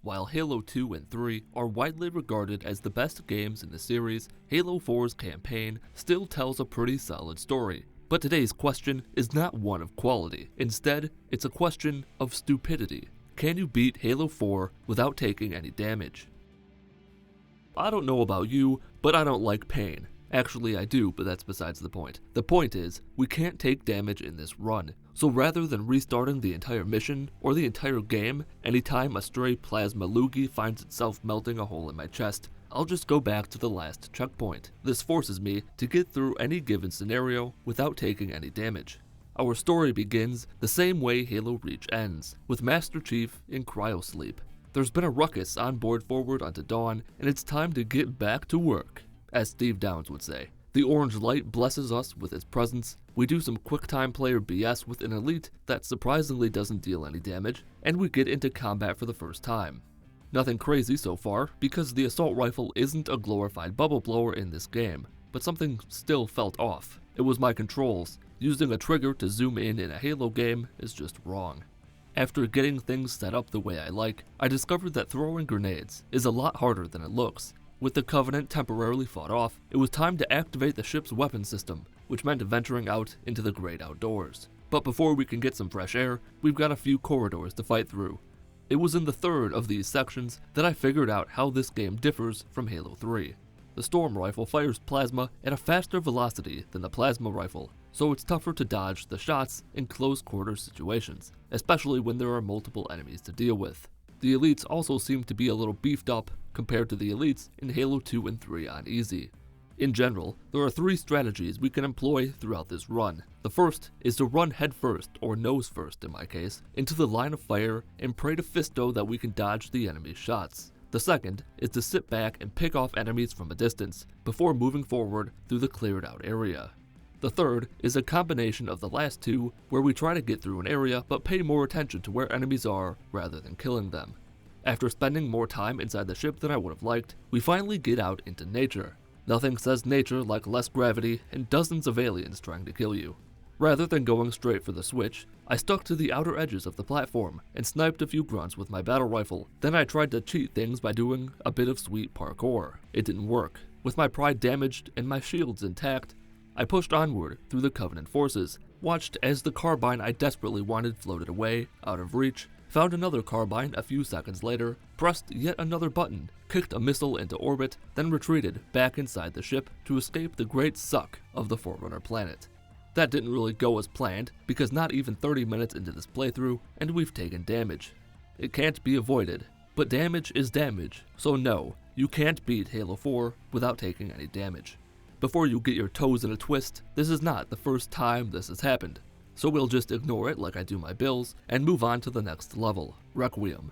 While Halo 2 and 3 are widely regarded as the best games in the series, Halo 4's campaign still tells a pretty solid story. But today's question is not one of quality. Instead, it's a question of stupidity. Can you beat Halo 4 without taking any damage? I don't know about you, but I don't like pain. Actually, I do, but that's besides the point. The point is, we can't take damage in this run. So rather than restarting the entire mission or the entire game, anytime a stray plasma loogie finds itself melting a hole in my chest, I'll just go back to the last checkpoint. This forces me to get through any given scenario without taking any damage. Our story begins the same way Halo Reach ends, with Master Chief in cryo-sleep. There's been a ruckus on board forward onto Dawn, and it's time to get back to work, as Steve Downes would say. The orange light blesses us with its presence, we do some quicktime player BS with an elite that surprisingly doesn't deal any damage, and we get into combat for the first time. Nothing crazy so far, because the assault rifle isn't a glorified bubble blower in this game, but something still felt off. It was my controls. Using a trigger to zoom in a Halo game is just wrong. After getting things set up the way I like, I discovered that throwing grenades is a lot harder than it looks. With the Covenant temporarily fought off, it was time to activate the ship's weapon system, which meant venturing out into the great outdoors. But before we can get some fresh air, we've got a few corridors to fight through. It was in the third of these sections that I figured out how this game differs from Halo 3. The Storm Rifle fires plasma at a faster velocity than the Plasma Rifle, so it's tougher to dodge the shots in close quarters situations, especially when there are multiple enemies to deal with. The elites also seem to be a little beefed up compared to the elites in Halo 2 and 3 on easy. In general, there are 3 strategies we can employ throughout this run. The first is to run head first, or nose first in my case, into the line of fire and pray to Fisto that we can dodge the enemy's shots. The second is to sit back and pick off enemies from a distance before moving forward through the cleared out area. The third is a combination of the last two, where we try to get through an area but pay more attention to where enemies are rather than killing them. After spending more time inside the ship than I would have liked, we finally get out into nature. Nothing says nature like less gravity and dozens of aliens trying to kill you. Rather than going straight for the switch, I stuck to the outer edges of the platform and sniped a few grunts with my battle rifle. Then I tried to cheat things by doing a bit of sweet parkour. It didn't work. With my pride damaged and my shields intact, I pushed onward through the Covenant forces, watched as the carbine I desperately wanted floated away, out of reach, found another carbine a few seconds later, pressed yet another button, kicked a missile into orbit, then retreated back inside the ship to escape the great suck of the Forerunner planet. That didn't really go as planned, because not even 30 minutes into this playthrough, and we've taken damage. It can't be avoided, but damage is damage, so no, you can't beat Halo 4 without taking any damage. Before you get your toes in a twist, this is not the first time this has happened, so we'll just ignore it like I do my bills, and move on to the next level, Requiem.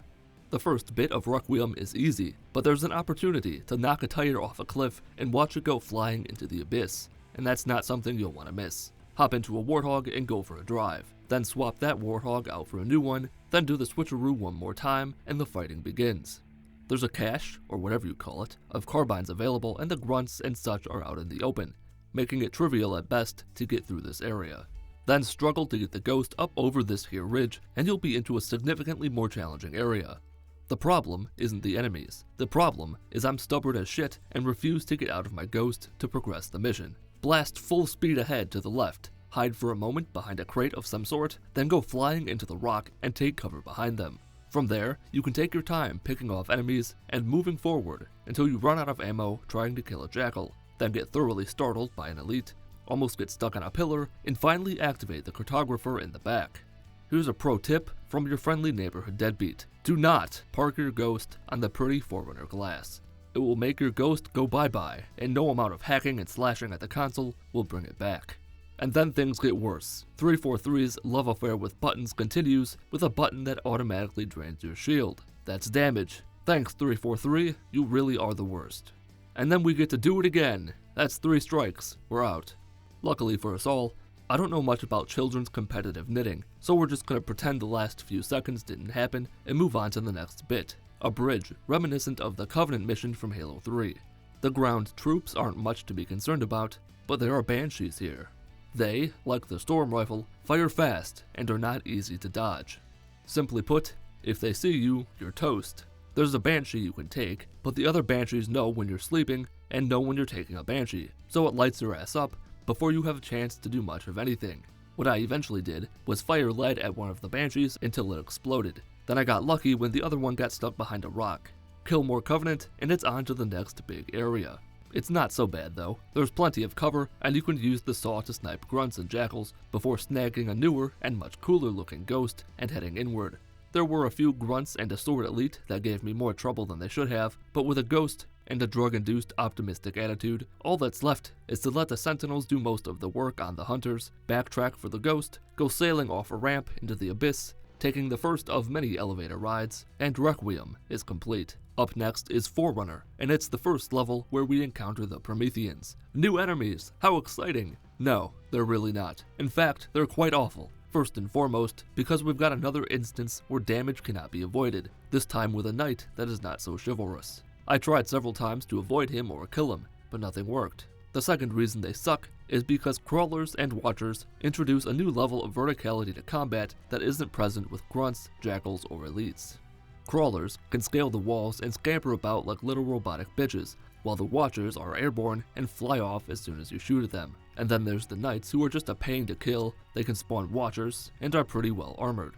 The first bit of Requiem is easy, but there's an opportunity to knock a tire off a cliff and watch it go flying into the abyss, and that's not something you'll want to miss. Hop into a Warthog and go for a drive, then swap that Warthog out for a new one, then do the switcheroo one more time, and the fighting begins. There's a cache, or whatever you call it, of carbines available, and the grunts and such are out in the open, making it trivial at best to get through this area. Then struggle to get the ghost up over this here ridge, and you'll be into a significantly more challenging area. The problem isn't the enemies. The problem is I'm stubborn as shit and refuse to get out of my ghost to progress the mission. Blast full speed ahead to the left, hide for a moment behind a crate of some sort, then go flying into the rock and take cover behind them. From there, you can take your time picking off enemies and moving forward until you run out of ammo trying to kill a jackal, then get thoroughly startled by an elite, almost get stuck on a pillar, and finally activate the cartographer in the back. Here's a pro tip from your friendly neighborhood deadbeat. Do not park your ghost on the pretty Forerunner glass. It will make your ghost go bye-bye, and no amount of hacking and slashing at the console will bring it back. And then things get worse. 343's love affair with buttons continues with a button that automatically drains your shield. That's damage. Thanks 343, you really are the worst. And then we get to do it again. That's 3 strikes, we're out. Luckily for us all, I don't know much about children's competitive knitting, so we're just gonna pretend the last few seconds didn't happen and move on to the next bit. A bridge, reminiscent of the Covenant mission from Halo 3. The ground troops aren't much to be concerned about, but there are banshees here. They, like the Storm Rifle, fire fast and are not easy to dodge. Simply put, if they see you, you're toast. There's a Banshee you can take, but the other Banshees know when you're sleeping and know when you're taking a Banshee, so it lights your ass up before you have a chance to do much of anything. What I eventually did was fire lead at one of the Banshees until it exploded. Then I got lucky when the other one got stuck behind a rock. Kill more Covenant, and it's on to the next big area. It's not so bad though. There's plenty of cover, and you can use the saw to snipe grunts and jackals before snagging a newer and much cooler looking ghost and heading inward. There were a few grunts and a sword elite that gave me more trouble than they should have, but with a ghost and a drug-induced optimistic attitude, all that's left is to let the sentinels do most of the work on the hunters, backtrack for the ghost, go sailing off a ramp into the abyss, taking the first of many elevator rides, and Requiem is complete. Up next is Forerunner, and it's the first level where we encounter the Prometheans. New enemies, how exciting! No, they're really not. In fact, they're quite awful. First and foremost, because we've got another instance where damage cannot be avoided, this time with a knight that is not so chivalrous. I tried several times to avoid him or kill him, but nothing worked. The second reason they suck is because crawlers and watchers introduce a new level of verticality to combat that isn't present with grunts, jackals, or elites. Crawlers can scale the walls and scamper about like little robotic bitches, while the watchers are airborne and fly off as soon as you shoot at them. And then there's the knights who are just a pain to kill, they can spawn watchers, and are pretty well armored.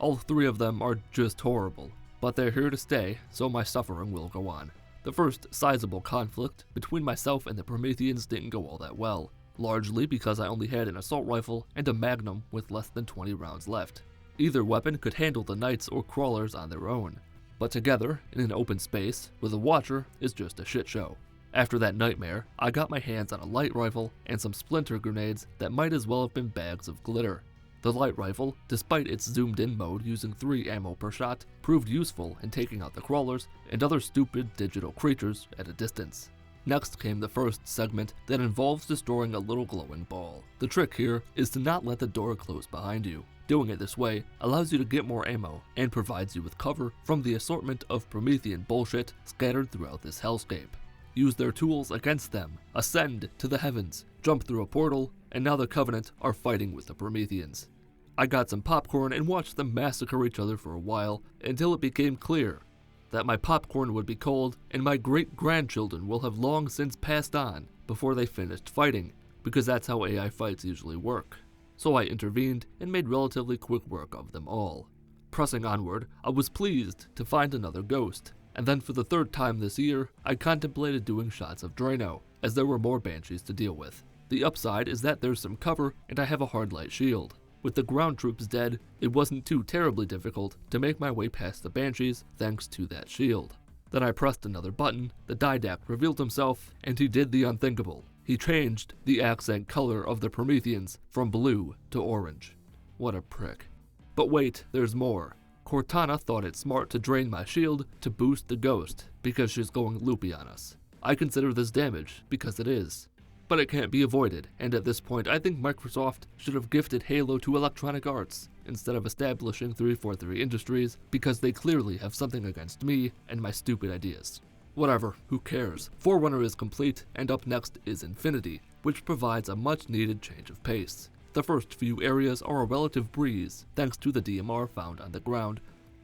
All three of them are just horrible, but they're here to stay, so my suffering will go on. The first sizable conflict between myself and the Prometheans didn't go all that well, largely because I only had an assault rifle and a magnum with less than 20 rounds left. Either weapon could handle the knights or crawlers on their own, but together, in an open space, with a watcher, is just a shit show. After that nightmare, I got my hands on a light rifle and some splinter grenades that might as well have been bags of glitter. The light rifle, despite its zoomed-in mode using 3 ammo per shot, proved useful in taking out the crawlers and other stupid digital creatures at a distance. Next came the first segment that involves destroying a little glowing ball. The trick here is to not let the door close behind you. Doing it this way allows you to get more ammo and provides you with cover from the assortment of Promethean bullshit scattered throughout this hellscape. Use their tools against them, ascend to the heavens, jump through a portal, and now the Covenant are fighting with the Prometheans. I got some popcorn and watched them massacre each other for a while until it became clear that my popcorn would be cold and my great-grandchildren will have long since passed on before they finished fighting, because that's how AI fights usually work. So I intervened and made relatively quick work of them all. Pressing onward, I was pleased to find another ghost, and then for the third time this year, I contemplated doing shots of Drano, as there were more Banshees to deal with. The upside is that there's some cover and I have a hard light shield. With the ground troops dead, it wasn't too terribly difficult to make my way past the Banshees thanks to that shield. Then I pressed another button, the Didact revealed himself, and he did the unthinkable. He changed the accent color of the Prometheans from blue to orange. What a prick. But wait, there's more. Cortana thought it smart to drain my shield to boost the ghost, because she's going loopy on us. I consider this damage, because it is. But it can't be avoided, and at this point I think Microsoft should have gifted Halo to Electronic Arts, instead of establishing 343 Industries, because they clearly have something against me and my stupid ideas. Whatever, who cares? Forerunner is complete, and up next is Infinity, which provides a much needed change of pace. The first few areas are a relative breeze, thanks to the DMR found on the ground,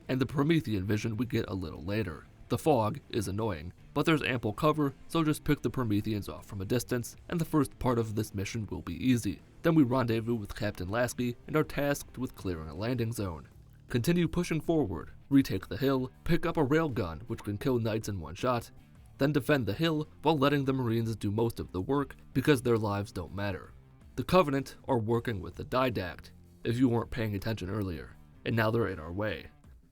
and the Promethean vision we get a little later. The fog is annoying, but there's ample cover, so just pick the Prometheans off from a distance, and the first part of this mission will be easy. Then we rendezvous with Captain Lasky and are tasked with clearing a landing zone. Continue pushing forward, retake the hill, pick up a railgun which can kill knights in one shot, then defend the hill while letting the Marines do most of the work because their lives don't matter. The Covenant are working with the Didact, if you weren't paying attention earlier, and now they're in our way.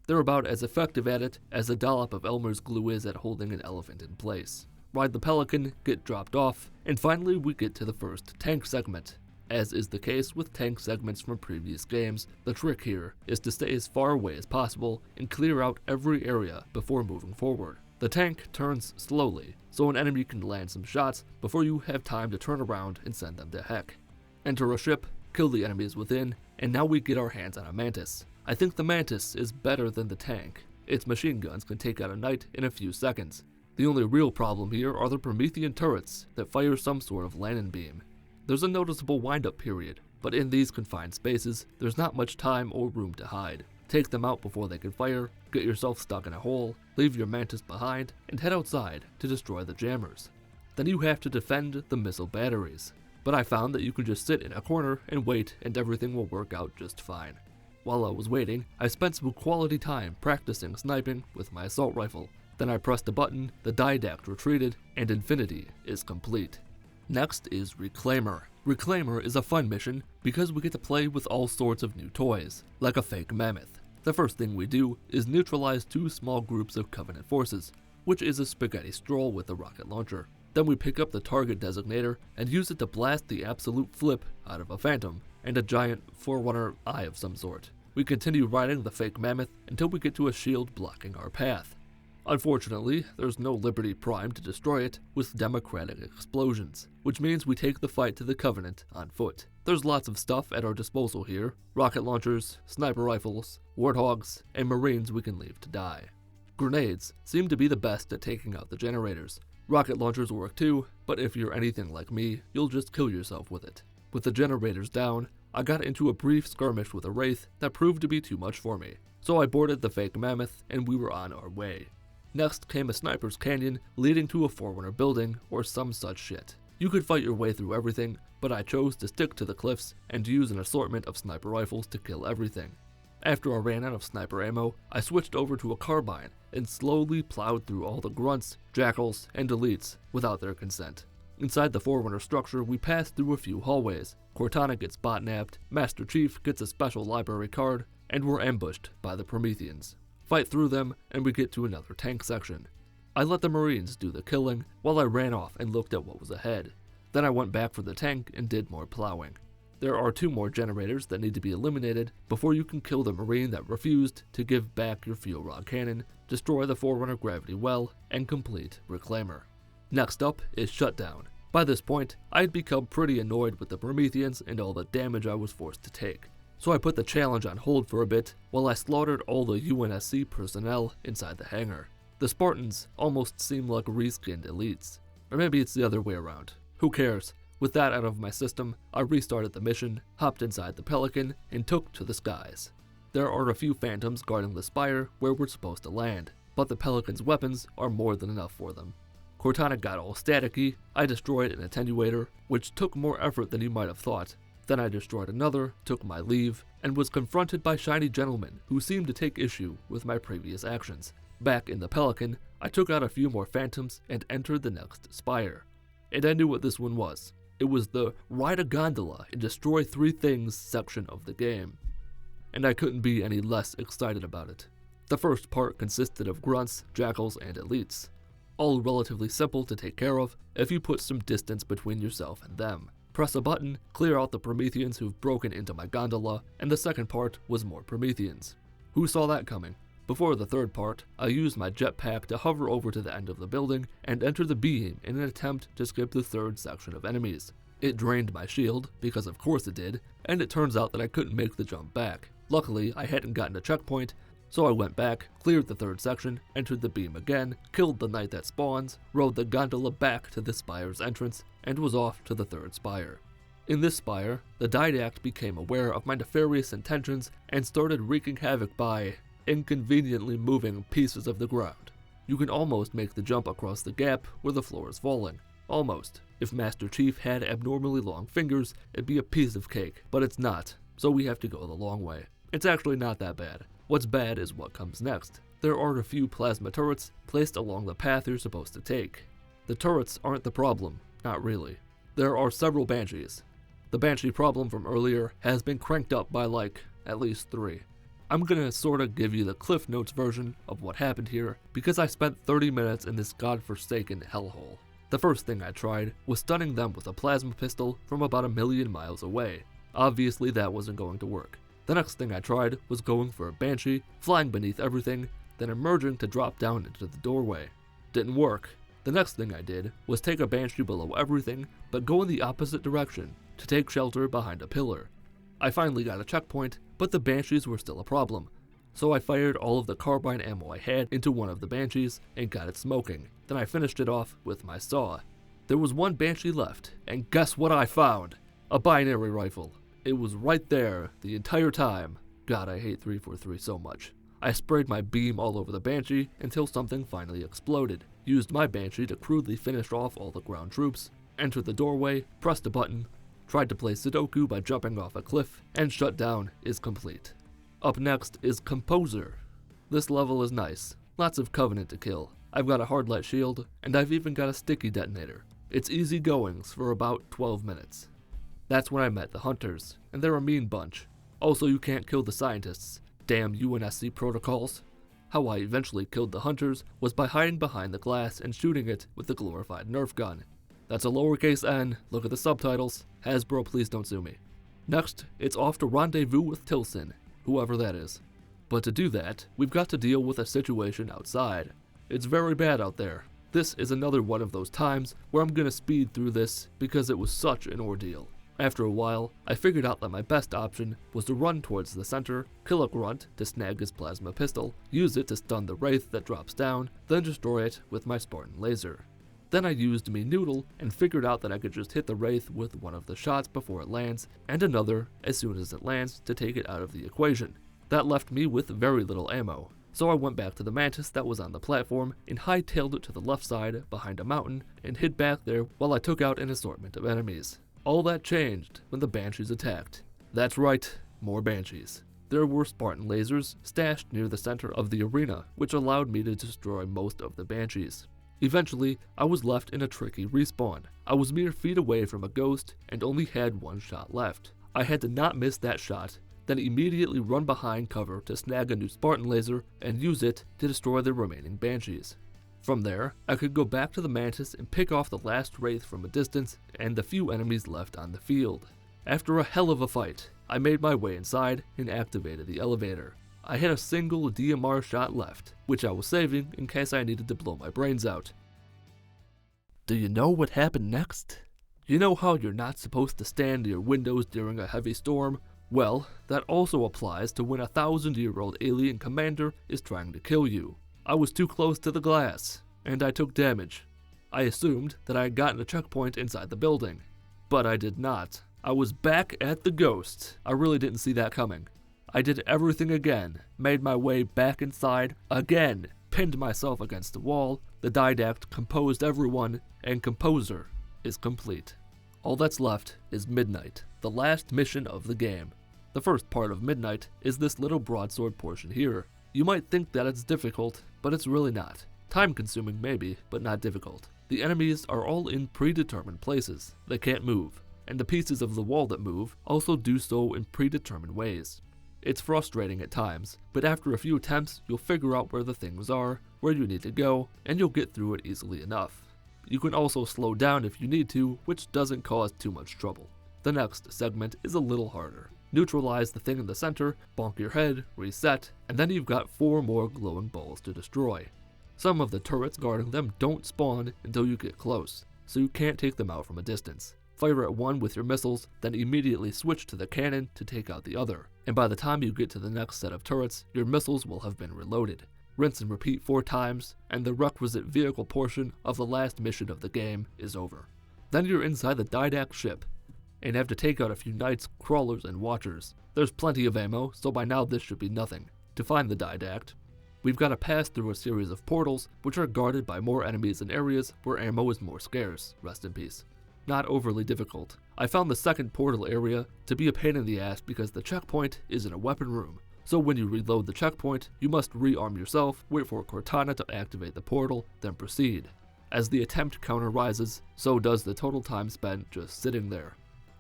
They're about as effective at it as a dollop of Elmer's glue is at holding an elephant in place. Ride the Pelican, get dropped off, and finally we get to the first tank segment. As is the case with tank segments from previous games, the trick here is to stay as far away as possible and clear out every area before moving forward. The tank turns slowly, so an enemy can land some shots before you have time to turn around and send them to heck. Enter a ship, kill the enemies within, and now we get our hands on a Mantis. I think the Mantis is better than the tank. Its machine guns can take out a knight in a few seconds. The only real problem here are the Promethean turrets that fire some sort of Lannon beam. There's a noticeable wind-up period, but in these confined spaces, there's not much time or room to hide. Take them out before they can fire, get yourself stuck in a hole, leave your mantis behind, and head outside to destroy the jammers. Then you have to defend the missile batteries. But I found that you can just sit in a corner and wait and everything will work out just fine. While I was waiting, I spent some quality time practicing sniping with my assault rifle. Then I pressed a button, the didact retreated, and Infinity is complete. Next is Reclaimer. Reclaimer is a fun mission because we get to play with all sorts of new toys, like a fake mammoth. The first thing we do is neutralize 2 small groups of Covenant forces, which is a spaghetti stroll with a rocket launcher. Then we pick up the target designator and use it to blast the absolute flip out of a phantom and a giant Forerunner eye of some sort. We continue riding the fake mammoth until we get to a shield blocking our path. Unfortunately, there's no Liberty Prime to destroy it with democratic explosions, which means we take the fight to the Covenant on foot. There's lots of stuff at our disposal here: rocket launchers, sniper rifles, warthogs, and marines we can leave to die. Grenades seem to be the best at taking out the generators. Rocket launchers work too, but if you're anything like me, you'll just kill yourself with it. With the generators down, I got into a brief skirmish with a Wraith that proved to be too much for me, so I boarded the fake mammoth and we were on our way. Next came a sniper's canyon leading to a Forerunner building or some such shit. You could fight your way through everything, but I chose to stick to the cliffs and use an assortment of sniper rifles to kill everything. After I ran out of sniper ammo, I switched over to a carbine and slowly plowed through all the grunts, jackals, and elites without their consent. Inside the Forerunner structure, we passed through a few hallways. Cortana gets bot-napped, Master Chief gets a special library card, and we're ambushed by the Prometheans. Fight through them, and we get to another tank section. I let the Marines do the killing while I ran off and looked at what was ahead. Then I went back for the tank and did more plowing. There are 2 more generators that need to be eliminated before you can kill the Marine that refused to give back your fuel rod cannon, destroy the Forerunner gravity well, and complete Reclaimer. Next up is Shutdown. By this point, I had become pretty annoyed with the Prometheans and all the damage I was forced to take, so I put the challenge on hold for a bit while I slaughtered all the UNSC personnel inside the hangar. The Spartans almost seem like reskinned elites. Or maybe it's the other way around. Who cares? With that out of my system, I restarted the mission, hopped inside the Pelican, and took to the skies. There are a few phantoms guarding the spire where we're supposed to land, but the Pelican's weapons are more than enough for them. Cortana got all staticky, I destroyed an attenuator, which took more effort than you might have thought. Then I destroyed another, took my leave, and was confronted by shiny gentlemen who seemed to take issue with my previous actions. Back in the Pelican, I took out a few more phantoms and entered the next spire. And I knew what this one was. It was the ride a gondola and destroy 3 things section of the game. And I couldn't be any less excited about it. The first part consisted of grunts, jackals, and elites. All relatively simple to take care of if you put some distance between yourself and them. Press a button, clear out the Prometheans who've broken into my gondola, and the second part was more Prometheans. Who saw that coming? Before the third part, I used my jetpack to hover over to the end of the building and enter the beam in an attempt to skip the third section of enemies. It drained my shield, because of course it did, and it turns out that I couldn't make the jump back. Luckily, I hadn't gotten a checkpoint, so I went back, cleared the third section, entered the beam again, killed the knight that spawns, rode the gondola back to the spire's entrance, and was off to the third spire. In this spire, the didact became aware of my nefarious intentions and started wreaking havoc by inconveniently moving pieces of the ground. You can almost make the jump across the gap where the floor is falling. Almost. If Master Chief had abnormally long fingers, it'd be a piece of cake, but it's not, so we have to go the long way. It's actually not that bad. What's bad is what comes next. There are a few plasma turrets placed along the path you're supposed to take. The turrets aren't the problem, not really. There are several banshees. The banshee problem from earlier has been cranked up by at least 3. I'm gonna sorta give you the Cliff Notes version of what happened here because I spent 30 minutes in this godforsaken hellhole. The first thing I tried was stunning them with a plasma pistol from about 1,000,000 miles away. Obviously that wasn't going to work. The next thing I tried was going for a banshee, flying beneath everything, then emerging to drop down into the doorway. Didn't work. The next thing I did was take a banshee below everything, but go in the opposite direction to take shelter behind a pillar. I finally got a checkpoint, but the banshees were still a problem. So I fired all of the carbine ammo I had into one of the banshees and got it smoking. Then I finished it off with my saw. There was one banshee left, and guess what I found? A binary rifle. It was right there the entire time. God, I hate 343 so much. I sprayed my beam all over the Banshee until something finally exploded, used my Banshee to crudely finish off all the ground troops, entered the doorway, pressed a button, tried to play Sudoku by jumping off a cliff, and shutdown is complete. Up next is Composer. This level is nice, lots of Covenant to kill. I've got a hard light shield, and I've even got a sticky detonator. It's easy goings for about 12 minutes. That's when I met the Hunters, and they're a mean bunch. Also, you can't kill the scientists. Damn UNSC protocols. How I eventually killed the Hunters was by hiding behind the glass and shooting it with the glorified Nerf gun. That's a lowercase n, look at the subtitles. Hasbro, please don't sue me. Next, it's off to rendezvous with Tilson, whoever that is. But to do that, we've got to deal with a situation outside. It's very bad out there. This is another one of those times where I'm gonna speed through this because it was such an ordeal. After a while, I figured out that my best option was to run towards the center, kill a grunt to snag his plasma pistol, use it to stun the wraith that drops down, then destroy it with my Spartan laser. Then I used me Noodle and figured out that I could just hit the wraith with one of the shots before it lands, and another as soon as it lands to take it out of the equation. That left me with very little ammo, so I went back to the Mantis that was on the platform and hightailed it to the left side behind a mountain and hid back there while I took out an assortment of enemies. All that changed when the Banshees attacked. That's right, more Banshees. There were Spartan lasers stashed near the center of the arena, which allowed me to destroy most of the Banshees. Eventually, I was left in a tricky respawn. I was mere feet away from a ghost and only had one shot left. I had to not miss that shot, then immediately run behind cover to snag a new Spartan laser and use it to destroy the remaining Banshees. From there, I could go back to the Mantis and pick off the last wraith from a distance and the few enemies left on the field. After a hell of a fight, I made my way inside and activated the elevator. I had a single DMR shot left, which I was saving in case I needed to blow my brains out. Do you know what happened next? You know how you're not supposed to stand near windows during a heavy storm? Well, that also applies to when a 1,000-year-old alien commander is trying to kill you. I was too close to the glass, and I took damage. I assumed that I had gotten a checkpoint inside the building, but I did not. I was back at the ghost. I really didn't see that coming. I did everything again, made my way back inside again, pinned myself against the wall, the didact composed everyone, and Composer is complete. All that's left is Midnight, the last mission of the game. The first part of Midnight is this little broadsword portion here. You might think that it's difficult, but it's really not. Time-consuming maybe, but not difficult. The enemies are all in predetermined places. They can't move, and the pieces of the wall that move also do so in predetermined ways. It's frustrating at times, but after a few attempts, you'll figure out where the things are, where you need to go, and you'll get through it easily enough. You can also slow down if you need to, which doesn't cause too much trouble. The next segment is a little harder. Neutralize the thing in the center, bonk your head, reset, and then you've got 4 more glowing balls to destroy. Some of the turrets guarding them don't spawn until you get close, so you can't take them out from a distance. Fire at one with your missiles, then immediately switch to the cannon to take out the other, and by the time you get to the next set of turrets, your missiles will have been reloaded. Rinse and repeat 4 times, and the requisite vehicle portion of the last mission of the game is over. Then you're inside the didact ship, and have to take out a few knights, crawlers, and watchers. There's plenty of ammo, so by now this should be nothing. To find the didact, we've got to pass through a series of portals, which are guarded by more enemies in areas where ammo is more scarce. Rest in peace. Not overly difficult. I found the second portal area to be a pain in the ass because the checkpoint is in a weapon room. So when you reload the checkpoint, you must rearm yourself, wait for Cortana to activate the portal, then proceed. As the attempt counter rises, so does the total time spent just sitting there.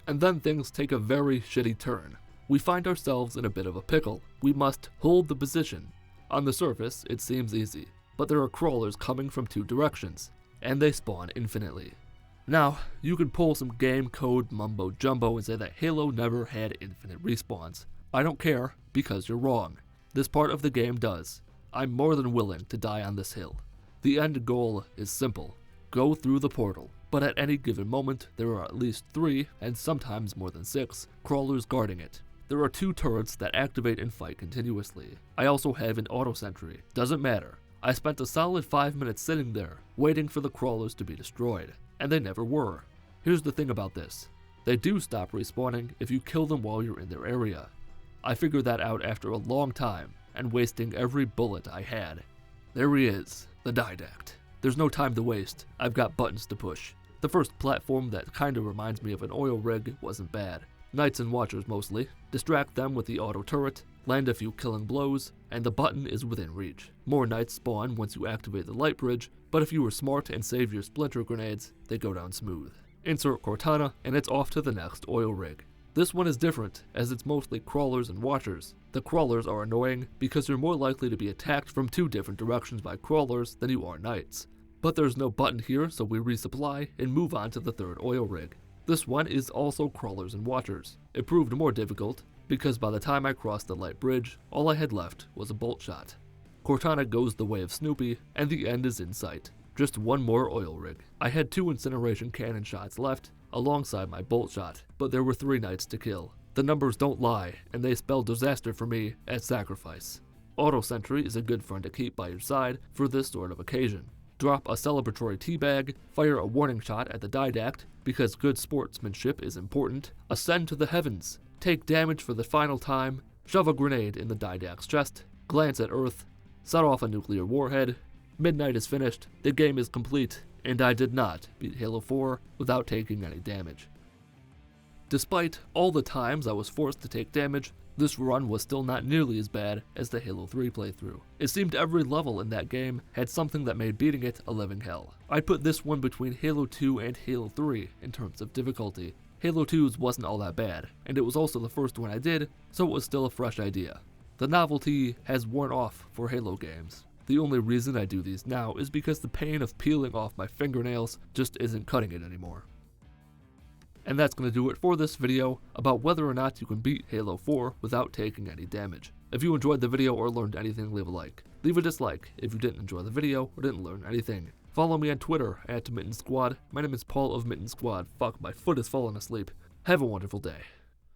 And then things take a very shitty turn. We find ourselves in a bit of a pickle. We must hold the position. On the surface, it seems easy, but there are crawlers coming from 2 directions, and they spawn infinitely. Now, you can pull some game code mumbo jumbo and say that Halo never had infinite respawns. I don't care, because you're wrong. This part of the game does. I'm more than willing to die on this hill. The end goal is simple. Go through the portal. But at any given moment, there are at least 3, and sometimes more than 6, crawlers guarding it. There are 2 turrets that activate and fight continuously. I also have an auto sentry. Doesn't matter. I spent a solid 5 minutes sitting there, waiting for the crawlers to be destroyed, and they never were. Here's the thing about this. They do stop respawning if you kill them while you're in their area. I figured that out after a long time, and wasting every bullet I had. There he is, the Didact. There's no time to waste, I've got buttons to push. The first platform that kinda reminds me of an oil rig wasn't bad. Knights and watchers mostly, distract them with the auto turret, land a few killing blows, and the button is within reach. More knights spawn once you activate the light bridge, but if you were smart and save your splinter grenades, they go down smooth. Insert Cortana, and it's off to the next oil rig. This one is different, as it's mostly crawlers and watchers. The crawlers are annoying because you're more likely to be attacked from 2 different directions by crawlers than you are knights. But there's no button here, so we resupply and move on to the third oil rig. This one is also crawlers and watchers. It proved more difficult, because by the time I crossed the light bridge, all I had left was a bolt shot. Cortana goes the way of Snoopy, and the end is in sight. Just one more oil rig. I had 2 incineration cannon shots left, alongside my bolt shot, but there were 3 knights to kill. The numbers don't lie, and they spell disaster for me as sacrifice. Auto sentry is a good friend to keep by your side for this sort of occasion. Drop a celebratory teabag, fire a warning shot at the Didact, because good sportsmanship is important, ascend to the heavens, take damage for the final time, shove a grenade in the Didact's chest, glance at Earth, set off a nuclear warhead. Midnight is finished, the game is complete, and I did not beat Halo 4 without taking any damage. Despite all the times I was forced to take damage, this run was still not nearly as bad as the Halo 3 playthrough. It seemed every level in that game had something that made beating it a living hell. I'd put this one between Halo 2 and Halo 3 in terms of difficulty. Halo 2's wasn't all that bad, and it was also the first one I did, so it was still a fresh idea. The novelty has worn off for Halo games. The only reason I do these now is because the pain of peeling off my fingernails just isn't cutting it anymore. And that's going to do it for this video about whether or not you can beat Halo 4 without taking any damage. If you enjoyed the video or learned anything, leave a like. Leave a dislike if you didn't enjoy the video or didn't learn anything. Follow me on Twitter @Mitten Squad. My name is Paul of Mitten Squad. Fuck, my foot has fallen asleep. Have a wonderful day.